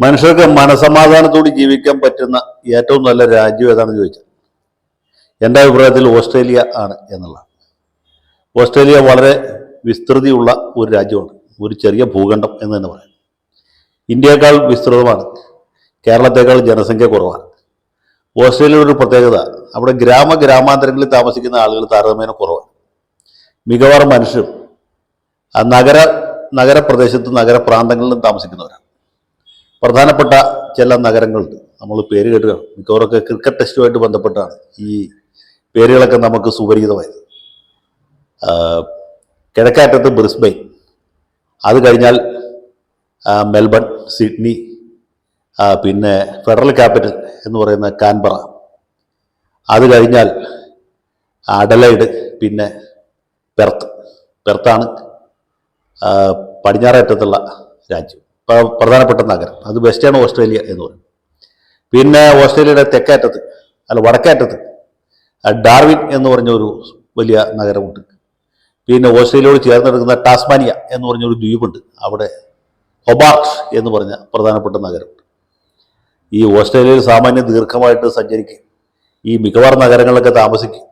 മനുഷ്യർക്ക് മനസമാധാനത്തോടെ ജീവിക്കാൻ പറ്റുന്ന ഏറ്റവും നല്ല രാജ്യം ഏതാണെന്ന് ചോദിച്ചാൽ എൻ്റെ അഭിപ്രായത്തിൽ ഓസ്ട്രേലിയ ആണ് എന്നുള്ളതാണ്. ഓസ്ട്രേലിയ വളരെ വിസ്തൃതിയുള്ള ഒരു രാജ്യമാണ്, ഒരു ചെറിയ ഭൂഖണ്ഡം എന്ന് തന്നെ പറയാം. ഇന്ത്യയേക്കാൾ വിസ്തൃതമാണ്, കേരളത്തേക്കാൾ ജനസംഖ്യ കുറവാണ്. ഓസ്ട്രേലിയയുടെ ഒരു പ്രത്യേകത, അവിടെ ഗ്രാമാന്തരങ്ങളിൽ താമസിക്കുന്ന ആളുകൾ താരതമ്യേന കുറവാണ്. മിക്കവാറും മനുഷ്യർ നഗരപ്രദേശത്ത് നഗരപ്രാന്തങ്ങളിലും താമസിക്കുന്നവരാണ്. പ്രധാനപ്പെട്ട ചില നഗരങ്ങളുണ്ട്, നമ്മൾ പേര് കേട്ടുക, മിക്കവാറൊക്കെ ക്രിക്കറ്റ് ടെസ്റ്റുമായിട്ട് ബന്ധപ്പെട്ടാണ് ഈ പേരുകളൊക്കെ നമുക്ക് സുപരിചിതമായത്. കിഴക്കേറ്റത്ത് ബ്രിസ്ബെയിൻ, അത് കഴിഞ്ഞാൽ മെൽബൺ, സിഡ്നി, പിന്നെ ഫെഡറൽ ക്യാപിറ്റൽ എന്ന് പറയുന്ന കാൻബറ, അത് കഴിഞ്ഞാൽ അഡലൈഡ്, പിന്നെ പെർത്താണ് പടിഞ്ഞാറേറ്റത്തുള്ള രാജ്യം, പ്രധാനപ്പെട്ട നഗരം. അത് വെസ്റ്റേൺ ഓസ്ട്രേലിയ എന്ന് പറയും. പിന്നെ ഓസ്ട്രേലിയയുടെ വടക്കേറ്റത്ത് ഡാർവിൻ എന്ന് പറഞ്ഞൊരു വലിയ നഗരമുണ്ട്. പിന്നെ ഓസ്ട്രേലിയയോട് ചേർന്നെടുക്കുന്ന ടാസ്മാനിയ എന്ന് പറഞ്ഞൊരു ദ്വീപുണ്ട്, അവിടെ ഹൊബാർട്ട് എന്ന് പറഞ്ഞ പ്രധാനപ്പെട്ട നഗരമുണ്ട്. ഈ ഓസ്ട്രേലിയയിൽ സാമാന്യം ദീർഘമായിട്ട് സഞ്ചരിക്കും, ഈ മിക്കവാറും നഗരങ്ങളിലൊക്കെ താമസിക്കും.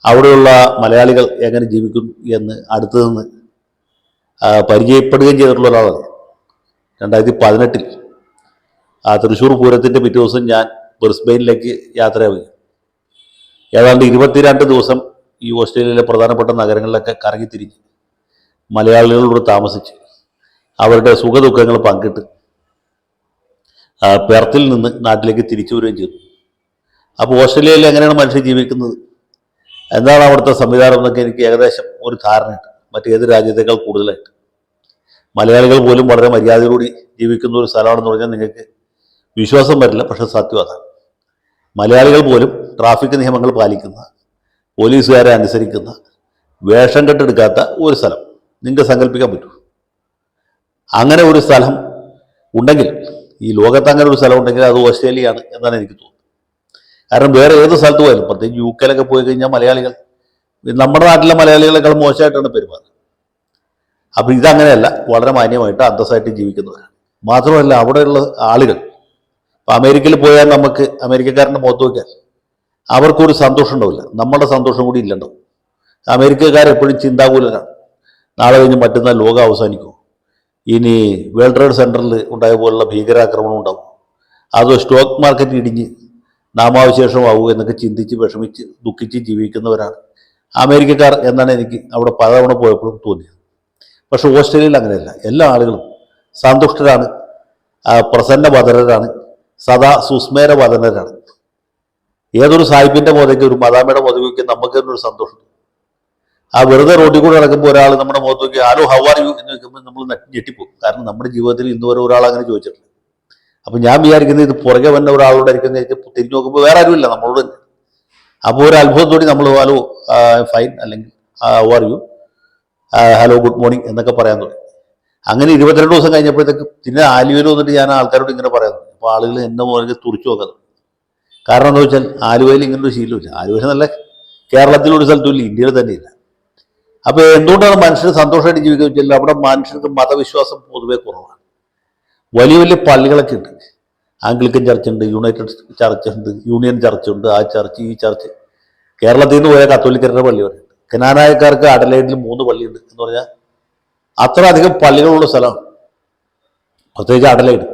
അവിടെയുള്ള മലയാളികൾ എങ്ങനെ ജീവിക്കുന്നു എന്ന് അടുത്തു നിന്ന് പരിചയപ്പെടുകയും ചെയ്തിട്ടുള്ള ഒരാളാണ്. 2018 തൃശ്ശൂർ പൂരത്തിൻ്റെ പിറ്റേ ദിവസം ഞാൻ ബ്രിസ്ബെയിനിലേക്ക് യാത്രയാവുക. ഏതാണ്ട് 22 ദിവസം ഈ ഓസ്ട്രേലിയയിലെ പ്രധാനപ്പെട്ട നഗരങ്ങളിലൊക്കെ കറങ്ങിത്തിരിഞ്ഞ് മലയാളികളോട് താമസിച്ച് അവരുടെ സുഖദുഃഖങ്ങൾ പങ്കിട്ട് പെർത്തിൽ നിന്ന് നാട്ടിലേക്ക് തിരിച്ചു വരികയും ചെയ്തു. അപ്പോൾ ഓസ്ട്രേലിയയിൽ എങ്ങനെയാണ് മനുഷ്യർ ജീവിക്കുന്നത്, എന്താണ് അവിടുത്തെ സംവിധാനം എന്നൊക്കെ എനിക്ക് ഏകദേശം ഒരു ധാരണയുണ്ട്, മറ്റേത് രാജ്യത്തേക്കാൾ കൂടുതലായിട്ട്. മലയാളികൾ പോലും വളരെ മര്യാദയോടുകൂടി ജീവിക്കുന്ന ഒരു സ്ഥലമാണെന്ന് പറഞ്ഞാൽ നിങ്ങൾക്ക് വിശ്വാസം വരില്ല, പക്ഷെ സത്യം അതാണ്. മലയാളികൾ പോലും ട്രാഫിക് നിയമങ്ങൾ പാലിക്കുന്ന, പോലീസുകാരെ അനുസരിക്കുന്ന, വേഷം കെട്ടെടുക്കാത്ത ഒരു സ്ഥലം നിങ്ങൾക്ക് സങ്കല്പിക്കാൻ പറ്റൂ. അങ്ങനെ ഒരു സ്ഥലം ഉണ്ടെങ്കിൽ, ഈ ലോകത്ത് അങ്ങനെ ഒരു സ്ഥലം ഉണ്ടെങ്കിൽ അത് ഓസ്ട്രേലിയയാണ് എന്നാണ് എനിക്ക് തോന്നുന്നത്. കാരണം വേറെ ഏത് സ്ഥലത്ത് പോയാലും, പ്രത്യേകിച്ച് UK പോയി കഴിഞ്ഞാൽ മലയാളികൾ നമ്മുടെ നാട്ടിലെ മലയാളികളെക്കാൾ മോശമായിട്ടാണ് പെരുമാറുന്നത്. അപ്പം ഇതങ്ങനെയല്ല, വളരെ മാന്യമായിട്ട് അന്തസ്സായിട്ട് ജീവിക്കുന്നവരാണ്. മാത്രമല്ല അവിടെയുള്ള ആളുകൾ, ഇപ്പം അമേരിക്കയിൽ പോയാൽ നമുക്ക് അമേരിക്കക്കാരൻ്റെ മുഖത്ത് നോക്കിയാൽ അവർക്കൊരു സന്തോഷം ഉണ്ടാവില്ല, നമ്മുടെ സന്തോഷം കൂടി ഇല്ലണ്ടാവും. അമേരിക്കക്കാരെപ്പോഴും ചിന്താകുലരാണ്. നാളെ കഴിഞ്ഞ് മറ്റന്നാൾ ലോകം അവസാനിക്കും, ഇനി വേൾഡ് ട്രേഡ് സെൻറ്ററിൽ ഉണ്ടായ പോലുള്ള ഭീകരാക്രമണം ഉണ്ടാവും, അത് സ്റ്റോക്ക് മാർക്കറ്റ് ഇടിഞ്ഞ് നാമാവശേഷമാവും എന്നൊക്കെ ചിന്തിച്ച് വിഷമിച്ച് ദുഃഖിച്ച് ജീവിക്കുന്നവരാണ് അമേരിക്കക്കാർ എന്നാണ് എനിക്ക് അവിടെ പലതവണ പോയപ്പോഴും തോന്നിയത്. പക്ഷെ ഓസ്ട്രേലിയയിൽ അങ്ങനെയല്ല, എല്ലാ ആളുകളും സന്തുഷ്ടരാണ്, പ്രസന്നവദനരാണ്, സദാ സുസ്മേരവദനരാണ്. ഏതൊരു സാഹിബിൻ്റെ മുഖത്തേക്ക്, ഒരു മദാമയുടെ മുഖത്തേക്ക് നമുക്ക് തന്നെ ഒരു സന്തോഷം. വെറുതെ റോഡിൽ കൂടെ നടക്കുമ്പോൾ ഒരാൾ നമ്മുടെ മുഖത്തേക്ക് ഹലോ ഹൗ ആർ യു എന്ന് വെക്കുമ്പോൾ നമ്മൾ ഞെട്ടിപ്പോകും. കാരണം നമ്മുടെ ജീവിതത്തിൽ ഇന്നുവരെ ഒരാൾ അങ്ങനെ ചോദിച്ചിട്ടില്ല. അപ്പം ഞാൻ വിചാരിക്കുന്നത് ഇത് പുറകെ വന്ന ഒരാളോടായിരിക്കും തിരിഞ്ഞു നോക്കുമ്പോൾ വേറെ ആരുമില്ല, നമ്മളോട് തന്നെ. അപ്പോൾ ഒരു അത്ഭുതത്തോടെ നമ്മൾ ഹലോ ഫൈൻ, അല്ലെങ്കിൽ how are you, hello good morning എന്നൊക്കെ പറയാൻ തുടങ്ങി. അങ്ങനെ 22 ദിവസം കഴിഞ്ഞപ്പോഴത്തേക്ക് പിന്നെ ആലുവയിൽ വന്നിട്ട് ഞാൻ ആൾക്കാരോട് ഇങ്ങനെ പറയാൻ. അപ്പോൾ ആളുകൾ എന്നെ മുകളിൽ തുറിച്ചു നോക്കുന്നത്. കാരണം എന്താ വെച്ചാൽ ആലുവയിൽ ഇങ്ങനൊരു ശീലമില്ല. ആലുവയിൽ നല്ല കേരളത്തിലൊരു സ്ഥലത്തും ഇല്ല, ഇന്ത്യയിൽ തന്നെ ഇല്ല. അപ്പോൾ എന്തുകൊണ്ടാണ് മനുഷ്യർ സന്തോഷമായിട്ട് ജീവിക്കുക വെച്ചാൽ അവിടെ മനുഷ്യർക്ക് മതവിശ്വാസം പൊതുവെ കുറവാണ്. വലിയ വലിയ പള്ളികളൊക്കെ ഉണ്ട്, ആംഗ്ലിക്കൻ ചർച്ചുണ്ട്, യുണൈറ്റഡ് ചർച്ചുണ്ട്, യൂണിയൻ ചർച്ചുണ്ട്, ആ ചർച്ച് ഈ ചർച്ച്. കേരളത്തിൽ നിന്ന് പോയ കത്തോലിക്കരുടെ പള്ളി പറയുന്നത്, കനാനായക്കാർക്ക് അഡലൈഡിൽ 3 പള്ളിയുണ്ട് എന്ന് പറഞ്ഞാൽ അത്ര അധികം പള്ളികളുള്ള സ്ഥലമാണ്, പ്രത്യേകിച്ച് അഡലൈഡ്.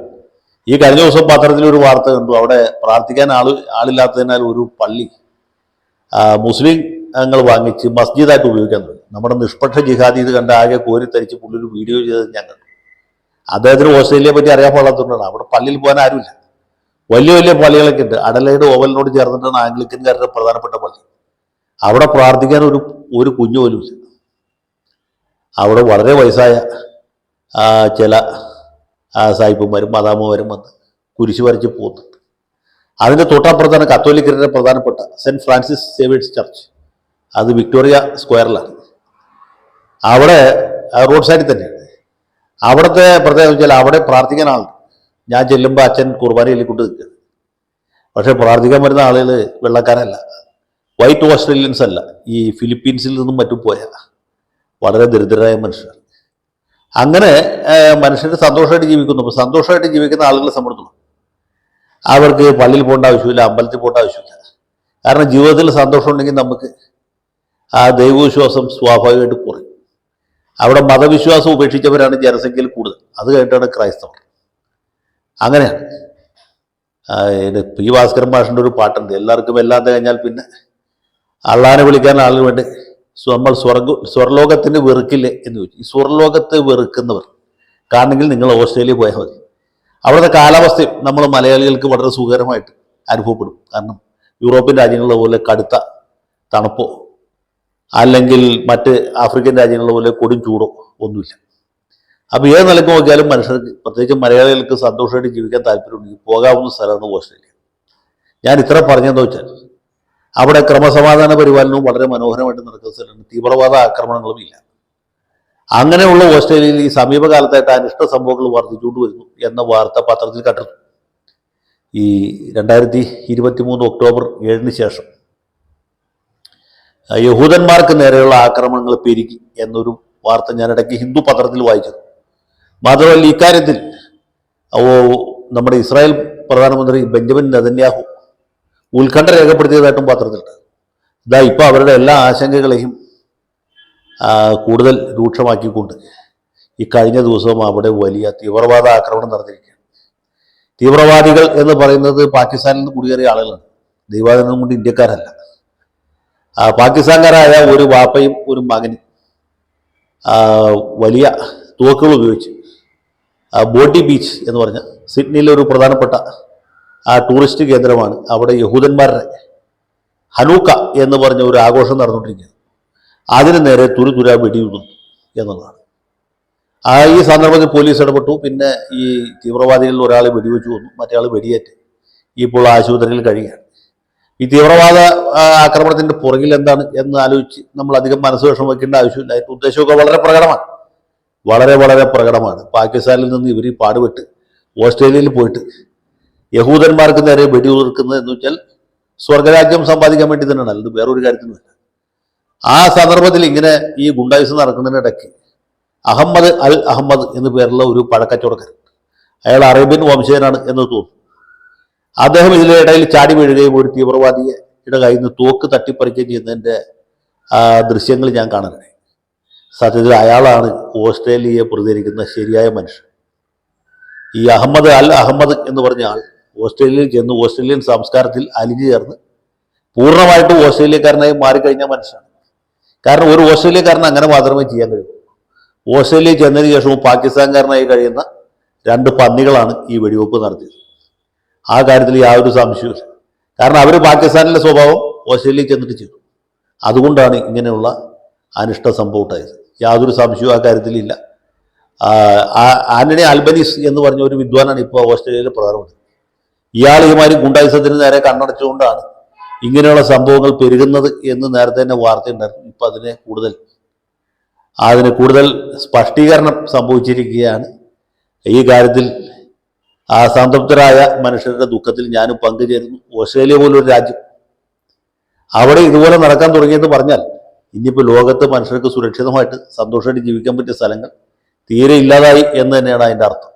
ഈ കഴിഞ്ഞ ദിവസം പത്രത്തിലൊരു വാർത്ത കണ്ടു, അവിടെ പ്രാർത്ഥിക്കാൻ ആളില്ലാത്തതിനാൽ ഒരു പള്ളി മുസ്ലിം അംഗങ്ങൾ വാങ്ങിച്ച് മസ്ജിദായിട്ട് ഉപയോഗിക്കാൻ തുടങ്ങി. നമ്മുടെ നിഷ്പക്ഷ ജിഹാദി ഇത് കണ്ട് ആകെ കോരിത്തരിച്ച് പുള്ളൊരു വീഡിയോ ചെയ്തത് ഞാൻ കണ്ടു. അദ്ദേഹത്തിന് ഓസ്ട്രേലിയയെ പറ്റി അറിയാൻ പാടാത്തതുകൊണ്ടാണ്. അവിടെ പള്ളിയിൽ പോകാൻ ആരുമില്ല, വലിയ വലിയ പള്ളികളൊക്കെ ഉണ്ട്. അഡലൈഡ് ഓവലിനോട് ചേർന്നിട്ടാണ് ആംഗ്ലിക്കൻകാരുടെ പ്രധാനപ്പെട്ട പള്ളി. അവിടെ പ്രാർത്ഥിക്കാൻ ഒരു കുഞ്ഞു പോലും ഇല്ല. അവിടെ വളരെ വയസ്സായ ചില സായിപ്പന്മാരും മദാമ്മമാരും വന്ന് കുരിശ് വരച്ച് പോകുന്നുണ്ട്. അതിൻ്റെ തൊട്ടപ്പുറത്താണ് കത്തോലിക്കരുടെ പ്രധാനപ്പെട്ട സെൻറ്റ് ഫ്രാൻസിസ് സേവിയേഴ്സ് ചർച്ച്, അത് വിക്ടോറിയ സ്ക്വയറിലാണ്. അവിടെ റോഡ് സൈഡിൽ തന്നെയാണ്. അവിടുത്തെ പ്രത്യേകത വെച്ചാൽ അവിടെ പ്രാർത്ഥിക്കാൻ ആളുണ്ട്. ഞാൻ ചെല്ലുമ്പോൾ അച്ഛൻ കുർബാനയിൽ കൊണ്ട് നിൽക്കുക. പക്ഷേ പ്രാർത്ഥിക്കാൻ വരുന്ന ആളുകൾ വെള്ളക്കാരല്ല, വൈറ്റ് ഓസ്ട്രേലിയൻസ് അല്ല, ഈ ഫിലിപ്പീൻസിൽ നിന്നും മറ്റും പോയ വളരെ ദരിദ്രരായ മനുഷ്യർ. അങ്ങനെ മനുഷ്യർ സന്തോഷമായിട്ട് ജീവിക്കുന്നു. അപ്പോൾ സന്തോഷമായിട്ട് ജീവിക്കുന്ന ആളുകളെ സംബന്ധിച്ചിടത്തോളം അവർക്ക് പള്ളിയിൽ പോകേണ്ട ആവശ്യമില്ല, അമ്പലത്തിൽ പോകേണ്ട ആവശ്യമില്ല. കാരണം ജീവിതത്തിൽ സന്തോഷം ഉണ്ടെങ്കിൽ നമുക്ക് ആ ദൈവവിശ്വാസം സ്വാഭാവികമായിട്ട് കുറയും. അവിടെ മതവിശ്വാസം ഉപേക്ഷിച്ചവരാണ് ജനസംഖ്യയിൽ കൂടുതൽ. അത് കഴിഞ്ഞിട്ടാണ് ക്രൈസ്തവർ. അങ്ങനെയാണ്. പി ഭാസ്കരൻ മാഷിൻ്റെ ഒരു പാട്ടുണ്ട്, എല്ലാവർക്കും എല്ലാത്ത കഴിഞ്ഞാൽ പിന്നെ അള്ളാനെ വിളിക്കാൻ ആളിന് വേണ്ടി നമ്മൾ സ്വർലോകത്തിന് വെറുക്കില്ലേ എന്ന് ചോദിച്ചു. ഈ സ്വർലോകത്തെ വെറുക്കുന്നവർ കാണണമെങ്കിൽ നിങ്ങൾ ഓസ്ട്രേലിയ പോയാൽ മതി. അവിടുത്തെ കാലാവസ്ഥയും നമ്മൾ മലയാളികൾക്ക് വളരെ സുഖകരമായിട്ട് അനുഭവപ്പെടും. കാരണം യൂറോപ്യൻ രാജ്യങ്ങളിലെ പോലെ കടുത്ത തണുപ്പോ അല്ലെങ്കിൽ മറ്റ് ആഫ്രിക്കൻ രാജ്യങ്ങളിലെ പോലെ കൊടും ചൂടോ ഒന്നുമില്ല. അപ്പോൾ ഏത് നിലക്ക് നോക്കിയാലും മനുഷ്യർക്ക്, പ്രത്യേകിച്ച് മലയാളികൾക്ക് സന്തോഷമായിട്ട് ജീവിക്കാൻ താല്പര്യമുണ്ടെങ്കിൽ പോകാവുന്ന സ്ഥലമാണ് ഓസ്ട്രേലിയ. ഞാൻ ഇത്ര പറഞ്ഞതെന്ന് വെച്ചാൽ അവിടെ ക്രമസമാധാന പരിപാലനവും വളരെ മനോഹരമായിട്ട് നടക്കുന്ന സ്ഥലമാണ്. തീവ്രവാദ ആക്രമണങ്ങളും ഇല്ല. അങ്ങനെയുള്ള ഓസ്ട്രേലിയയിൽ ഈ സമീപകാലത്തായിട്ട് അനിഷ്ട സംഭവങ്ങൾ വർദ്ധിച്ചുകൊണ്ട് വരുന്നു എന്ന വാർത്ത പത്രത്തിൽ കണ്ടിരുന്നു. ഈ 2023 ഒക്ടോബർ 7 ശേഷം യഹൂദന്മാർക്ക് നേരെയുള്ള ആക്രമണങ്ങൾ പെരുകി എന്നൊരു വാർത്ത ഞാൻ ഇടയ്ക്ക് ഹിന്ദു പത്രത്തിൽ വായിച്ചു. മാത്രമല്ല ഇക്കാര്യത്തിൽ നമ്മുടെ ഇസ്രായേൽ പ്രധാനമന്ത്രി ബെഞ്ചമിൻ നെതന്യാഹു ഉത്കണ്ഠ രേഖപ്പെടുത്തിയതായിട്ടും പത്രത്തിലുണ്ട്. ഇതാ ഇപ്പോൾ അവരുടെ എല്ലാ ആശങ്കകളെയും കൂടുതൽ രൂക്ഷമാക്കിക്കൊണ്ട് ഈ കഴിഞ്ഞ ദിവസവും അവിടെ വലിയ തീവ്രവാദ ആക്രമണം നടന്നിരിക്കുകയാണ്. തീവ്രവാദികൾ എന്ന് പറയുന്നത് പാകിസ്ഥാനിൽ നിന്ന് കുടിയേറിയ ആളുകളാണ്, ദൈവാധീനം കൊണ്ട് ഇന്ത്യക്കാരല്ല. പാകിസ്ഥാൻകാരായ ഒരു വാപ്പയും ഒരു മകനും വലിയ തോക്കുകൾ ഉപയോഗിച്ച് ബോട്ടി ബീച്ച് എന്ന് പറഞ്ഞ സിഡ്നിയിലെ ഒരു പ്രധാനപ്പെട്ട ടൂറിസ്റ്റ് കേന്ദ്രമാണ്. അവിടെ യഹൂദന്മാരുടെ ഹനൂക്ക എന്ന് പറഞ്ഞ ഒരു ആഘോഷം നടന്നുകൊണ്ടിരിക്കുകയാണ്. അതിന് നേരെ തുരുതുര വെടിയുന്നു എന്നുള്ളതാണ്. ഈ സന്ദർഭത്തിൽ പോലീസ് ഇടപെട്ടു. പിന്നെ ഈ തീവ്രവാദികളിൽ ഒരാളെ വെടിവെച്ചു കൊന്നു, മറ്റേ വെടിയേറ്റ് ഇപ്പോൾ ആശുപത്രിയിൽ കഴിയുകയാണ്. ഈ തീവ്രവാദ ആക്രമണത്തിന്റെ പുറകിൽ എന്താണ് എന്ന് ആലോചിച്ച് നമ്മൾ അധികം മനസ്സ് വിഷമം വയ്ക്കേണ്ട ആവശ്യമില്ല. അതിൻ്റെ ഉദ്ദേശമൊക്കെ വളരെ പ്രകടമാണ്, വളരെ വളരെ പ്രകടമാണ്. പാകിസ്ഥാനിൽ നിന്ന് ഇവർ പാടുപെട്ട് ഓസ്ട്രേലിയയിൽ പോയിട്ട് യഹൂദന്മാർക്ക് നേരെ വെടിയുതിർക്കുന്നത് എന്ന് വെച്ചാൽ സ്വർഗരാജ്യം സമ്പാദിക്കാൻ വേണ്ടി തന്നെയാണ്, അല്ലാതെ വേറൊരു കാര്യത്തിനുമല്ല. ആ സന്ദർഭത്തിൽ ഇങ്ങനെ ഈ ഗുണ്ടായുസ് നടക്കുന്നതിനിടയ്ക്ക് അഹമ്മദ് അൽ അഹമ്മദ് എന്നു പേരുള്ള ഒരു പഴക്കച്ചവടക്കാരൻ, അയാൾ അറേബ്യൻ വംശജനാണ് എന്ന് തോന്നുന്നു. അദ്ദേഹം ഇതിലെ ഇടയിൽ ചാടി വീഴുകയും ഒരു തീവ്രവാദിയുടെ കയ്യിൽ നിന്ന് തോക്ക് തട്ടിപ്പറിക്കുകയും ചെയ്യുന്നതിൻ്റെ ദൃശ്യങ്ങൾ ഞാൻ കാണാനായി. സത്യത്തിൽ അയാളാണ് ഓസ്ട്രേലിയയെ പ്രതികരിക്കുന്ന ശരിയായ മനുഷ്യൻ. ഈ അഹമ്മദ് അൽ അഹമ്മദ് എന്ന് പറഞ്ഞ ആൾ ഓസ്ട്രേലിയയിൽ ചെന്ന് ഓസ്ട്രേലിയൻ സംസ്കാരത്തിൽ അലിഞ്ഞു ചേർന്ന് പൂർണ്ണമായിട്ടും ഓസ്ട്രേലിയക്കാരനായി മാറിക്കഴിഞ്ഞ മനുഷ്യനാണ്. കാരണം ഒരു ഓസ്ട്രേലിയക്കാരന് അങ്ങനെ മാത്രമേ ചെയ്യാൻ കഴിയൂ. ഓസ്ട്രേലിയയിൽ ചെന്നതിന് ശേഷവും പാകിസ്ഥാൻകാരനായി കഴിയുന്ന 2 പന്നികളാണ് ഈ വെടിവെപ്പ് നടത്തിയത്. ആ കാര്യത്തിൽ യാതൊരു സംശയവുമില്ല. കാരണം അവർ പാകിസ്ഥാനിലെ സ്വഭാവം ഓസ്ട്രേലിയയിൽ ചെന്നിട്ട് ചെയ്തു. അതുകൊണ്ടാണ് ഇങ്ങനെയുള്ള അനിഷ്ട സംഭവം ഉണ്ടായത്. യാതൊരു സംശയവും ആ കാര്യത്തിലില്ല. ആന്റണി ആൽബനീസ് എന്ന് പറഞ്ഞ ഒരു വിദ്വാനാണ് ഇപ്പോൾ ഓസ്ട്രേലിയയിലെ പ്രധാനമന്ത്രി. ഇയാൾ ഇമാരി ഗുണ്ടായുസത്തിന് നേരെ കണ്ണടച്ചുകൊണ്ടാണ് ഇങ്ങനെയുള്ള സംഭവങ്ങൾ പെരുകുന്നത് എന്ന് നേരത്തെ തന്നെ വാർത്തയുണ്ടായിരുന്നു. ഇപ്പം അതിന് കൂടുതൽ സ്പഷ്ടീകരണം സംഭവിച്ചിരിക്കുകയാണ്. ഈ കാര്യത്തിൽ സംതൃപ്തരായ മനുഷ്യരുടെ ദുഃഖത്തിൽ ഞാനും പങ്കുചേരുന്നു. ഓസ്ട്രേലിയ പോലൊരു രാജ്യം, അവിടെ ഇതുപോലെ നടക്കാൻ തുടങ്ങിയെന്ന് പറഞ്ഞാൽ ഇനിയിപ്പോൾ ലോകത്ത് മനുഷ്യർക്ക് സുരക്ഷിതമായിട്ട് സന്തോഷമായിട്ട് ജീവിക്കാൻ പറ്റിയ സ്ഥലങ്ങൾ തീരെ ഇല്ലാതായി എന്ന് തന്നെയാണ് അതിൻ്റെ അർത്ഥം.